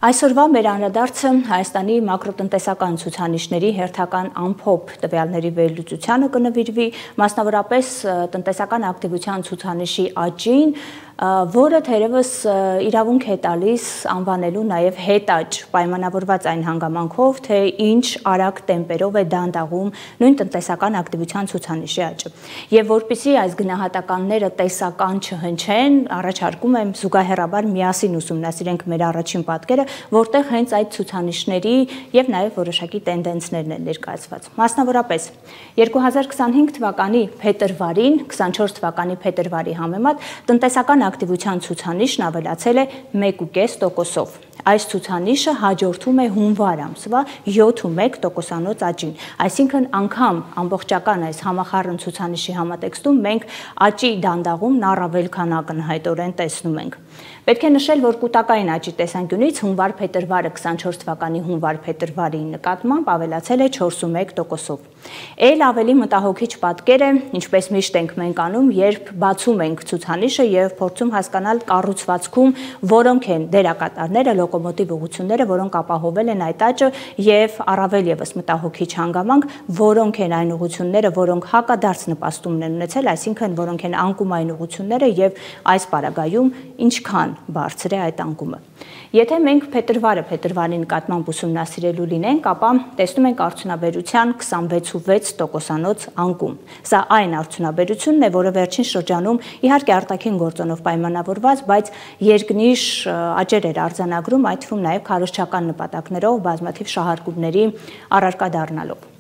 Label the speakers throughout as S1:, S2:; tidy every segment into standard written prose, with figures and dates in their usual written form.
S1: Այսօրվա մեր անդրադարձը Հայաստանի մակրոտնտեսական ցուցանիշների հերթական ամփոփ տվյալների վերլուծությանը կնվիրվի, մասնավորապես տնտեսական ակտիվության ցուցանիշի աճին, որը թերևս իրավունք է տալիս անվանելու նաև հետաճ, պայմանավորված այն հանգամանքով, թե ինչ արագ տեմպերով է դանդաղում նույն տնտեսական ակտիվության ցուցանիշի աճը։ Եվ որպեսզի այս գնահատականները տեսական չհնչեն, առաջարկում եմ զուգահեռաբար միասին ուսումնասիրենք մեր առաջին պատկերը, որտեղ հենց այդ ցուցանիշների եւ նաև որոշակի տենդենսներն են ներկայացված։ Մասնավորապես 2025 թվականի փետրվարին, 24 թվականի փետրվարի համեմատ տնտեսական ակտիվության ցուցանիշն ավելացել է 1.5%-ով։ Այս ցուցանիշը հաջորդում է հունվար ամսվա 7.1% աճին, այսինքն անգամ ամբողջական այս համախառն ցուցանիշի համատեքստում մենք աճի դանդաղումն առավել քան ակնհայտորեն տեսնում ենք։ Պետք է նշել, որ կուտակային աճի տեսանկյունից հունվար-փետրվարը 24 թվականի հունվար-փետրվարի նկատմամբ ավելացել է 4.1%-ով։ Էլ ավելի մտահոգիչ պատկեր է, ինչպես միշտ ենք մենք անում, երբ բացում ենք ցուցանիշը եւ փորձում հասկանալ կառուցվածքում որոնք են դերակատարները, լոկոմոտիվ ուղղությունները, որոնք ապահովել են այդ աճը եւ առավել եւս մտահոգիչ հանգամանք, որոնք են այն ուղղությունները, որոնք հակադարձ նպաստումն են ունեցել, այսինքն որոնք են անկումային ուղղությունները եւ այս պարագայում ինչքան բարձր է այդ անկումը։ Եթե մենք փետրվարի նկատմամբ ուսումնասիրելու լինենք, ապա տեսնում ենք արդյունաբերության 26.6% անկում։ Սա այն արդյունաբերությունն է, որը վերջին շրջանում իհարկե արտաքին գործոնով պայմանավորված, բայց երկնիշ աճեր էր արձանագրում, այդ թվում նաև քարոզչական նպատակներով բազմաթիվ շահարկումների առարկա դառնալով։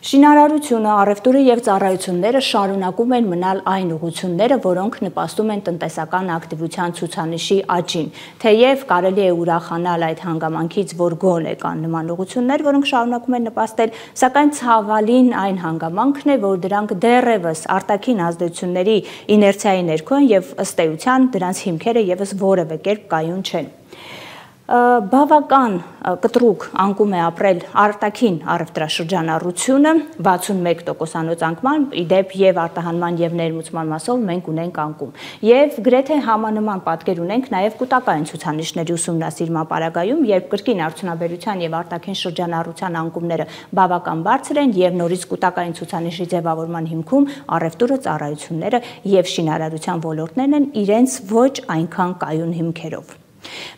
S1: Շինարարությունը, առևտուրը եւ ծառայությունները շարունակում են մնալ այն ուղղությունները, որոնք նպաստում են տնտեսական ակտիվության ցուցանիշի աճին, թեև կարելի է ուրախանալ այդ հանգամանքից, որ գոնե կան նման ուղղություններ, որոնք շարունակում են նպաստել, սակայն ցավալին այն հանգամանքն է, որ դրանք դեռևս արտաքին ազդեցությունների իներցիայի ներքո են եւ ըստ էության դրանց հիմքերը եւս որևէ կերպ կայուն չեն։ Բավական կտրուկ անկում է ապրել արտաքին առևտրաշրջանառությունը 61% անկման, իդեպ եւ արտահանման եւ ներմուծման մասով մենք ունենք անկում։ Եվ գրեթե համանման պատկեր ունենք նաեւ կուտակային ցուցանիշների ուսումնասիրման պարագայում, երբ կրկին արդյունաբերության եւ արտաքին շրջանառության անկումները բավական բարձր են եւ նորից կուտակային ցուցանիշի ձևավորման հիմքում առևտուրը, ծառայությունները եւ շինարարության ոլորտներն են իրենց ոչ այնքան կայուն հիմքերով։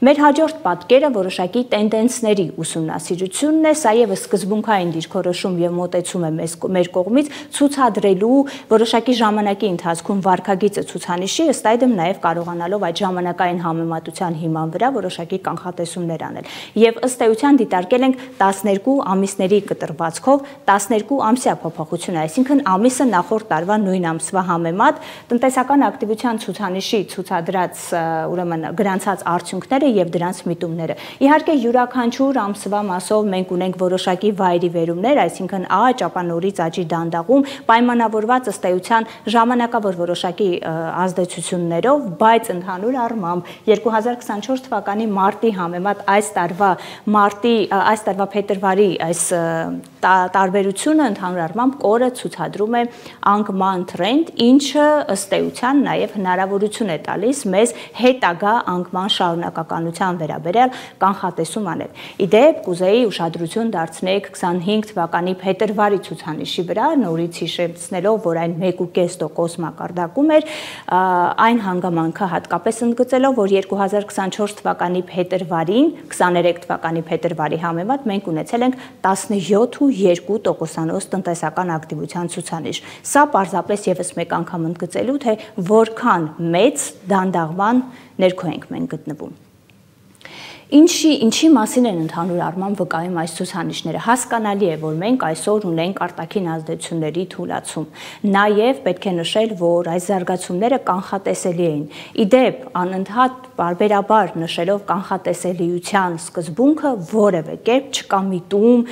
S1: Մեր հաջորդ պատկերը որոշակի տենդենսների ուսումնասիրությունն է, սա եւս սկզբունքային դիրքորոշում եւ մոտեցում է մեր կողմից ցուցադրելու որոշակի ժամանակի ընթացքում վարքագիծը ցուցանիշի, ըստ այդմ նաեւ կարողանալով այդ ժամանակային համեմատության հիման վրա որոշակի կանխատեսումներ անել։ Եվ ըստ էության դիտարկել ենք 12 ամիսների կտրվածքով 12 ամսյա փոփոխություն, այսինքն ամիսը նախորդ տարվա նույն ամսվա համեմատ տնտեսական ակտիվության ցուցանիշի ցուցադրած ուրեմն գրանցած արդյունքները եւ դրանց միտումները։ Իհարկե յուրաքանչյուր ամսվա մասով մենք ունենք որոշակի վայրի վերումներ, այսինքն աճ, ապա նորից աճի դանդաղում, պայմանավորված ըստ էության ժամանակավոր որոշակի ազդեցություններով, բայց ընդհանուր առմամբ 2024 թվականի մարտի համեմատ այս տարվա փետրվարի այս տարբերությունը ընդհանուր առմամբ կորը ցուցադրում է անկման տրենդ, ինչը ըստ էության նաեւ հնարավորություն է տալիս մեզ հետագա անկման շարունակականության վերաբերյալ կանխատեսում անել։ Իդեպ կուզեի ուշադրություն դարձնեք 25 թվականի փետրվարի ցուցանիշի վրա, նորից հիշեցնելով, որ այն 1.5% մակարդակում էր, այն հանգամանքը հատկապես ընդգծելով, որ 2024 թվականի փետրվարին, 23 թվականի փետրվարի համեմատ մենք ունեցել ենք 17.2% տնտեսական ակտիվության ցուցանիշ։ Սա պարզապես եւս մեկ անգամ ընդգծելու, թե որքան մեծ դանդաղման ներքո ենք մենք գտնվում։ Ինչի մասին են ընդհանուր առմամբ վկայում այս ցուցանիշները։ Հասկանալի է, որ մենք այսօր ունենք արտաքին ազդեցությունների թուլացում։ Նաև պետք է նշել, որ այս զարգացումները կանխատեսելի էին։ Իդեպ անընդհատ պարբերաբար նշելով կանխատեսելիության սկզբունքը որևէ կերպ չկա միտում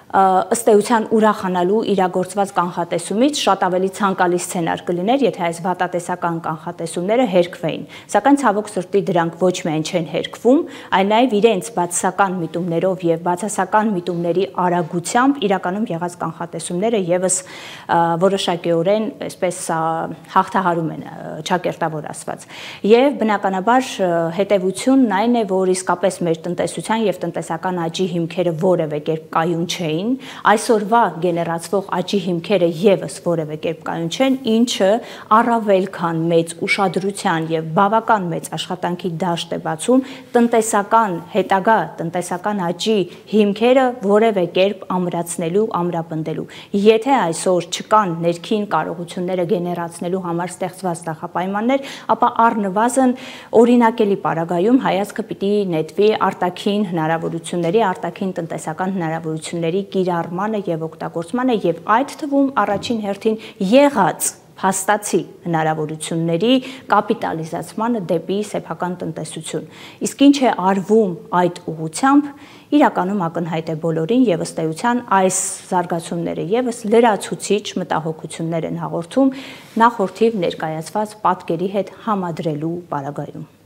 S1: ըստ էության ուրախանալու իրագործված կանխատեսումից շատ ավելի ցանկալի սցենար կլիներ, եթե այս վատատեսական կանխատեսումները հերքվեին։ Սակայն ցավոք սրտի դրանք ոչ միայն չեն հերքվում, այլ նաև իրենց բացասական միտումներով եւ բացասական միտումների արագությամբ իրականում եղած կանխատեսումները եւս որոշակիորեն այսպես հաղթահարում են ճակերտավոր ասված։ Եվ բնականաբար հետևությունն այն է, որ իսկապես մեր տնտեսության եւ տնտեսական աճի հիմքերը որևէ կերպ կայուն չէին, այսօրվա գեներացվող աճի հիմքերը եւս որևէ կերպ կայուն չեն, ինչը առավել քան մեծ ուշադրության եւ բավական մեծ աշխատանքի դաշտ է բացում տնտեսական հետագա տնտեսական աճի հիմքերը որևէ կերպ ամրացնելու, ամրապնդելու։ Եթե այսօր չկան ներքին կարողությունները գեներացնելու համար ստեղծված նախապայմաններ, ապա առնվազն օրինակելի պարագայում հայացքը պիտի նետվի արտաքին հնարավորությունների, արտաքին տնտեսական հնարավորությունների կիրառմանը եւ օգտագործմանը եւ այդ թվում առաջին հերթին եղած փաստացի հնարավորությունների կապիտալիզացմանը դեպի սեփական տնտեսություն։ Իսկ ինչ է արվում այդ ուղղությամբ, իրականում ակնհայտ է բոլորին եւ ըստ էության այս զարգացումները եւս լրացուցիչ մտահոգություններ են հաղորդում նախորդիվ ներկայացված պատկերի հետ համադրելու պարագայում։